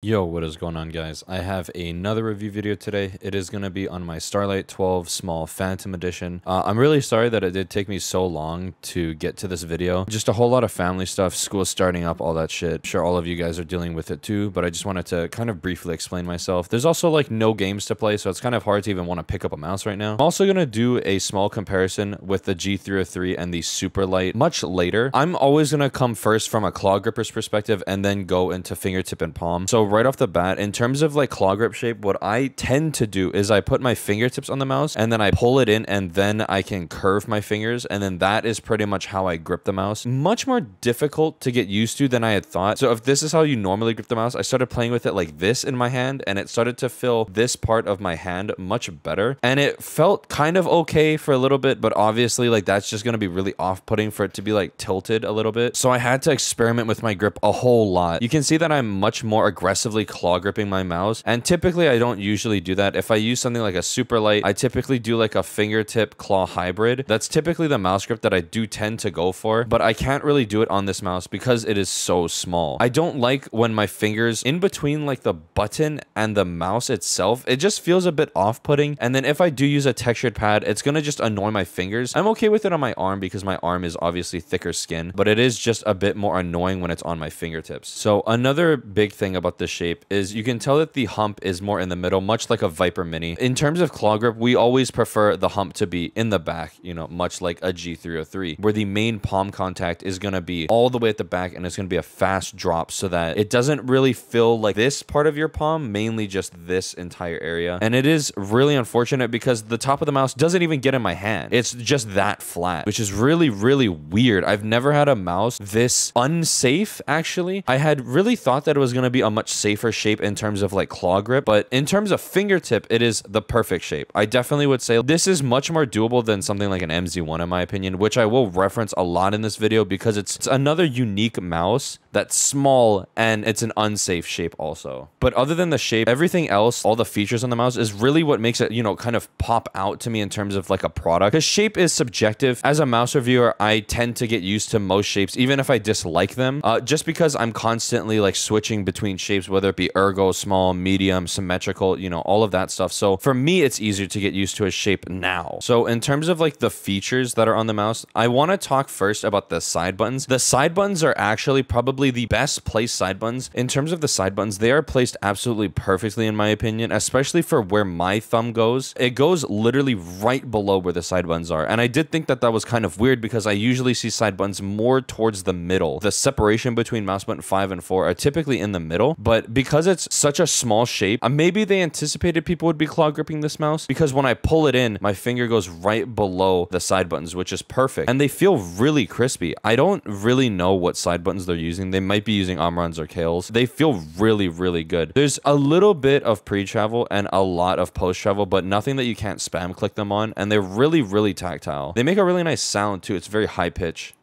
Yo, what is going on, guys? I have another review video today. It is going to be on my Starlight-12 small Phantom edition. I'm really sorry that it did take me so long to get to this video. Just a whole lot of family stuff, school starting up, all that shit. I'm sure all of you guys are dealing with it too, but I just wanted to kind of briefly explain myself. There's also like no games to play, so it's kind of hard to even want to pick up a mouse right now. I'm also going to do a small comparison with the G303 and the Superlight much later. I'm always going to come first from a claw gripper's perspective and then go into fingertip and palm. So right off the bat, in terms of like claw grip shape, what I tend to do is I put my fingertips on the mouse and then I pull it in and then I can curve my fingers, and then that is pretty much how I grip the mouse. Much more difficult to get used to than I had thought. So if this is how you normally grip the mouse, I started playing with it like this in my hand and it started to feel this part of my hand much better, and it felt kind of okay for a little bit, but obviously like that's just going to be really off-putting for it to be like tilted a little bit. So I had to experiment with my grip a whole lot. You can see that I'm much more aggressively claw gripping my mouse, and typically I don't usually do that. If I use something like a Superlight, I typically do like a fingertip claw hybrid. That's typically the mouse grip that I do tend to go for, but I can't really do it on this mouse because it is so small. I don't like when my fingers in between like the button and the mouse itself, it just feels a bit off-putting. And then if I do use a textured pad, it's gonna just annoy my fingers. I'm okay with it on my arm because my arm is obviously thicker skin, but it is just a bit more annoying when it's on my fingertips. So another big thing about this shape is you can tell that the hump is more in the middle, much like a Viper Mini. In terms of claw grip, we always prefer the hump to be in the back, you know, much like a G303, where the main palm contact is going to be all the way at the back and it's going to be a fast drop so that it doesn't really feel like this part of your palm, mainly just this entire area. And it is really unfortunate because the top of the mouse doesn't even get in my hand. It's just that flat, which is really, really weird. I've never had a mouse this unsafe, actually. I had really thought that it was going to be a much safer shape in terms of like claw grip, but in terms of fingertip, it is the perfect shape. I definitely would say this is much more doable than something like an MZ1 in my opinion, which I will reference a lot in this video because it's another unique mouse that's small and it's an unsafe shape also. But other than the shape, everything else, all the features on the mouse is really what makes it, you know, kind of pop out to me in terms of like a product. Because shape is subjective. As a mouse reviewer, I tend to get used to most shapes, even if I dislike them, just because I'm constantly like switching between shapes, whether it be ergo, small, medium, symmetrical, you know, all of that stuff. So for me, it's easier to get used to a shape now. So in terms of like the features that are on the mouse, I want to talk first about the side buttons. The side buttons are actually probably the best placed side buttons. In terms of the side buttons, they are placed absolutely perfectly in my opinion, especially for where my thumb goes. It goes literally right below where the side buttons are. And I did think that that was kind of weird because I usually see side buttons more towards the middle. The separation between mouse button 5 and 4 are typically in the middle, but because it's such a small shape, maybe they anticipated people would be claw gripping this mouse, because when I pull it in, my finger goes right below the side buttons, which is perfect. And they feel really crispy. I don't really know what side buttons they're using. They might be using Omron's or Kale's. They feel really, really good. There's a little bit of pre-travel and a lot of post-travel, but nothing that you can't spam click them on. And they're really, really tactile. They make a really nice sound too. It's very high pitch.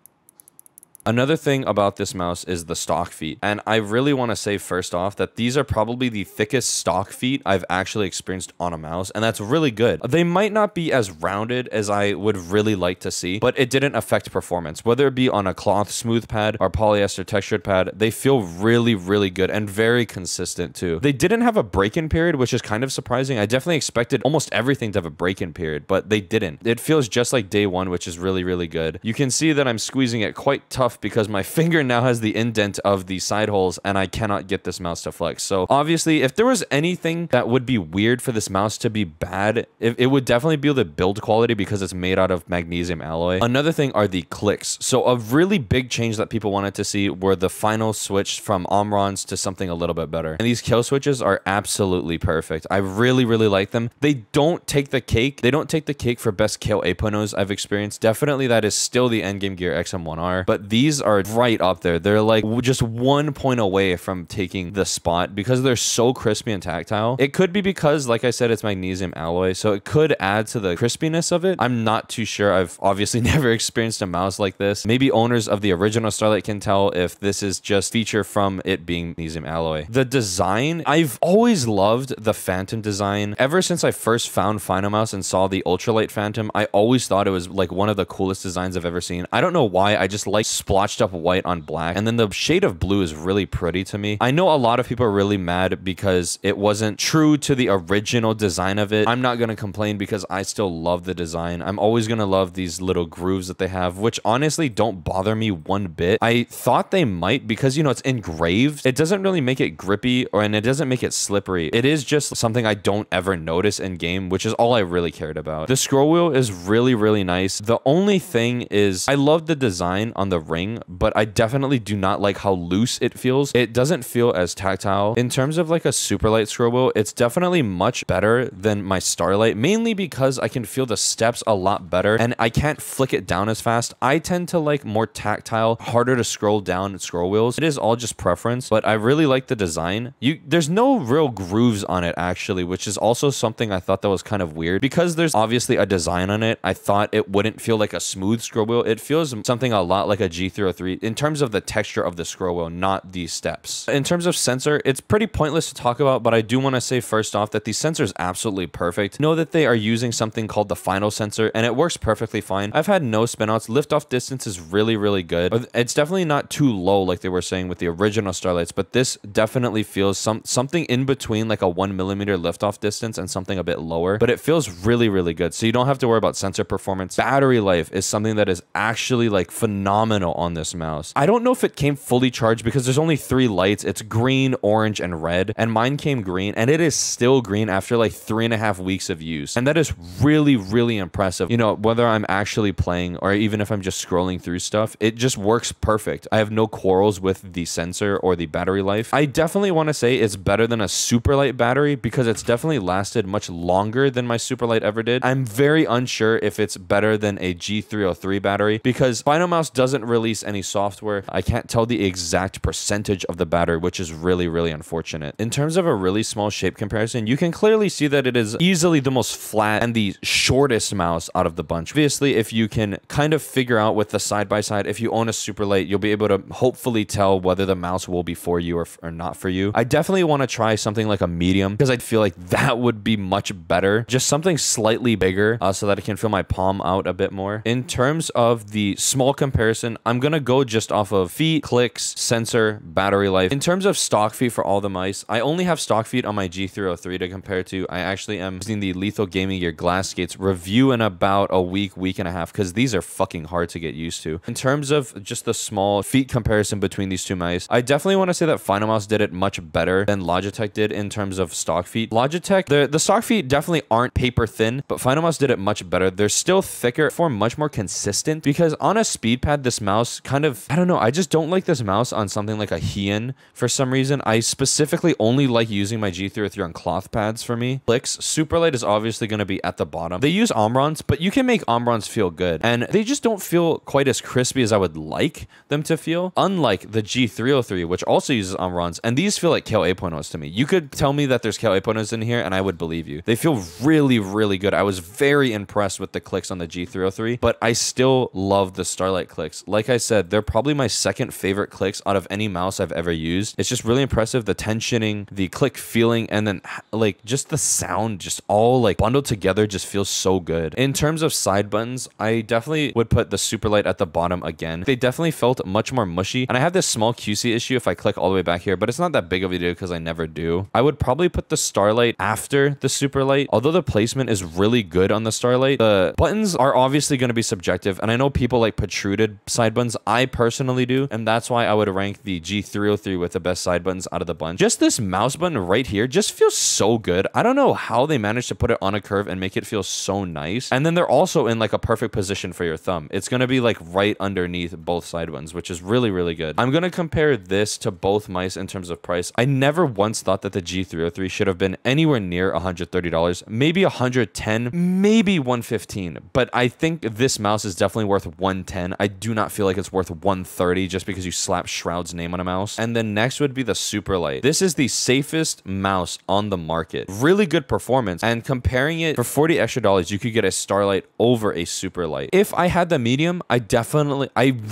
Another thing about this mouse is the stock feet, and I really want to say first off that these are probably the thickest stock feet I've actually experienced on a mouse, and that's really good. They might not be as rounded as I would really like to see, but it didn't affect performance. Whether it be on a cloth smooth pad or polyester textured pad, they feel really, really good and very consistent too. They didn't have a break-in period, which is kind of surprising. I definitely expected almost everything to have a break-in period, but they didn't. It feels just like day one, which is really, really good. You can see that I'm squeezing it quite tough because my finger now has the indent of the side holes and I cannot get this mouse to flex. So obviously, if there was anything that would be weird for this mouse to be bad, it would definitely be the build quality because it's made out of magnesium alloy. Another thing are the clicks. So a really big change that people wanted to see were the final switch from Omron's to something a little bit better. And these kill switches are absolutely perfect. I really, really like them. They don't take the cake. They don't take the cake for best kill 8.0s I've experienced. Definitely that is still the Endgame Gear XM1R, but these are right up there. They're like just 1 point away from taking the spot because they're so crispy and tactile. It could be because, like I said, it's magnesium alloy, so it could add to the crispiness of it. I'm not too sure. I've obviously never experienced a mouse like this. Maybe owners of the original Starlight can tell if this is just feature from it being magnesium alloy. The design, I've always loved the Phantom design. Ever since I first found finalmouse and saw the ultralight Phantom, I always thought it was like one of the coolest designs I've ever seen. I don't know why. I just like splash blotched up white on black. And then the shade of blue is really pretty to me. I know a lot of people are really mad because it wasn't true to the original design of it. I'm not going to complain because I still love the design. I'm always going to love these little grooves that they have, which honestly don't bother me one bit. I thought they might because, you know, it's engraved. It doesn't really make it grippy and it doesn't make it slippery. It is just something I don't ever notice in game, which is all I really cared about. The scroll wheel is really, really nice. The only thing is I love the design on the ring, but I definitely do not like how loose it feels. It doesn't feel as tactile. In terms of like a super light scroll wheel, it's definitely much better than my Starlight, mainly because I can feel the steps a lot better and I can't flick it down as fast. I tend to like more tactile, harder to scroll down scroll wheels. It is all just preference, but I really like the design. There's no real grooves on it actually, which is also something I thought that was kind of weird because there's obviously a design on it. I thought it wouldn't feel like a smooth scroll wheel. It feels something a lot like a G303 in terms of the texture of the scroll wheel, not these steps. In terms of sensor, it's pretty pointless to talk about, but I do want to say first off that the sensor is absolutely perfect. Know that they are using something called the final sensor and it works perfectly fine. I've had no spinouts. Liftoff distance is really, really good. It's definitely not too low like they were saying with the original Starlights, but this definitely feels something in between like a 1mm liftoff distance and something a bit lower, but it feels really, really good. So you don't have to worry about sensor performance. Battery life is something that is actually like phenomenal on this mouse. I don't know if it came fully charged because there's only 3 lights. It's green, orange, and red, and mine came green, and it is still green after like 3.5 weeks of use. And that is really, really impressive. You know, whether I'm actually playing or even if I'm just scrolling through stuff, it just works perfect. I have no quarrels with the sensor or the battery life. I definitely want to say it's better than a super light battery because it's definitely lasted much longer than my super light ever did. I'm very unsure if it's better than a G303 battery because finalmouse doesn't release any software. I can't tell the exact percentage of the battery, which is really, really unfortunate. In terms of a really small shape comparison, you can clearly see that it is easily the most flat and the shortest mouse out of the bunch. Obviously, if you can kind of figure out with the side-by-side, if you own a super light, you'll be able to hopefully tell whether the mouse will be for you or not for you. I definitely want to try something like a medium because I feel like that would be much better. Just something slightly bigger so that I can feel my palm out a bit more. In terms of the small comparison, I'm going to go just off of feet, clicks, sensor, battery life. In terms of stock feet for all the mice, I only have stock feet on my G303 to compare to. I actually am using the Lethal Gaming Gear Glass Skates review in about a week, week and a half because these are fucking hard to get used to. In terms of just the small feet comparison between these two mice, I definitely want to say that finalmouse did it much better than Logitech did in terms of stock feet. Logitech, the stock feet definitely aren't paper thin, but finalmouse did it much better. They're still thicker, form much more consistent because on a speed pad, this mouse kind of, I don't know, I just don't like this mouse on something like a Heian for some reason. I specifically only like using my G303 on cloth pads for me. Clicks, Superlight is obviously going to be at the bottom. They use Omrons, but you can make Omrons feel good, and they just don't feel quite as crispy as I would like them to feel, unlike the G303, which also uses Omrons, and these feel like KO 8.0s to me. You could tell me that there's KO 8.0s in here, and I would believe you. They feel really, really good. I was very impressed with the clicks on the G303, but I still love the Starlight clicks. Like I said, they're probably my second favorite clicks out of any mouse I've ever used. It's just really impressive. The tensioning, the click feeling, and then like just the sound, just all like bundled together just feels so good. In terms of side buttons, I definitely would put the Superlight at the bottom again. They definitely felt much more mushy, and I have this small QC issue if I click all the way back here, but it's not that big of a deal because I never do. I would probably put the Starlight after the Superlight. Although the placement is really good on the Starlight, the buttons are obviously going to be subjective, and I know people like protruded side buttons. I personally do, and that's why I would rank the G303 with the best side buttons out of the bunch. Just this mouse button right here just feels so good. I don't know how they managed to put it on a curve and make it feel so nice. And then they're also in like a perfect position for your thumb. It's going to be like right underneath both side buttons, which is really, really good. I'm going to compare this to both mice in terms of price. I never once thought that the G303 should have been anywhere near $130, maybe $110, maybe $115, but I think this mouse is definitely worth $110. I do not feel like it's worth $130 just because you slap Shroud's name on a mouse. And then next would be the Superlight. This is the safest mouse on the market. Really good performance, and comparing it for $40 extra, you could get a Starlight over a Superlight. If I had the medium, I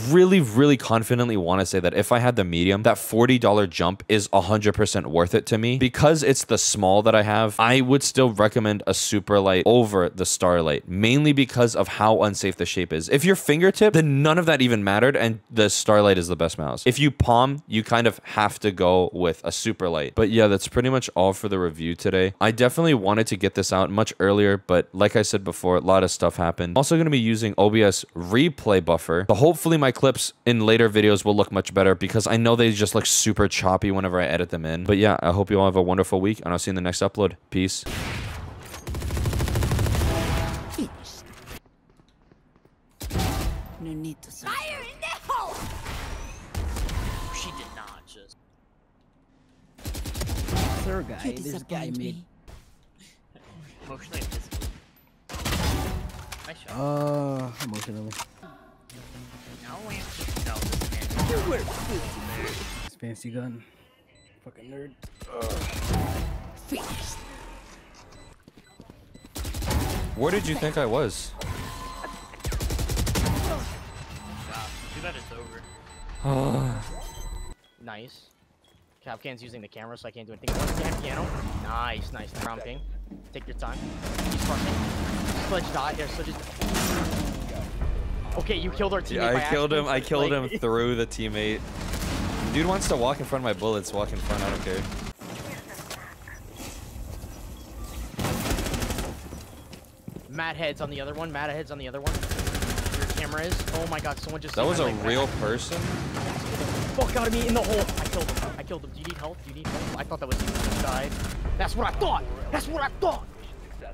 really confidently want to say that if I had the medium, that $40 jump is 100% worth it to me. Because it's the small that I have, I would still recommend a Superlight over the Starlight, mainly because of how unsafe the shape is. If your fingertip, then none of that even position mattered, and the Starlight is the best mouse. If you palm, you kind of have to go with a super light. But yeah, that's pretty much all for the review today. I definitely wanted to get this out much earlier, but like I said before, a lot of stuff happened. I'm also going to be using OBS replay buffer, so hopefully my clips in later videos will look much better, because I know they just look super choppy whenever I edit them in. But yeah, I hope you all have a wonderful week, and I'll see you in the next upload. Peace. No need to Fire in the hole! She did not just. Sir, guy, this guy made. Emotionally and physically. Nice shot. Emotionally. No, this man. You were this fancy gun. Fucking nerd. Finished. Where did you think I was? Too bad it's over. Nice. Capcan's using the camera, so I can't do anything. Damn piano. Nice, nice. Round ping. Take your time. He's crushing. Sledge died there, so just. Okay, you killed our teammate. Yeah, by accident, I killed him through the teammate. Dude wants to walk in front of my bullets. Walk in front. I don't care. Mad heads on the other one. Mad heads on the other one. Your camera is. Oh my god, someone just. That was a real person? Fuck out of me in the hole. I killed him. I killed him. Do you need help? Do you need help? I thought that was you. He died. That's what I thought. That's what I thought.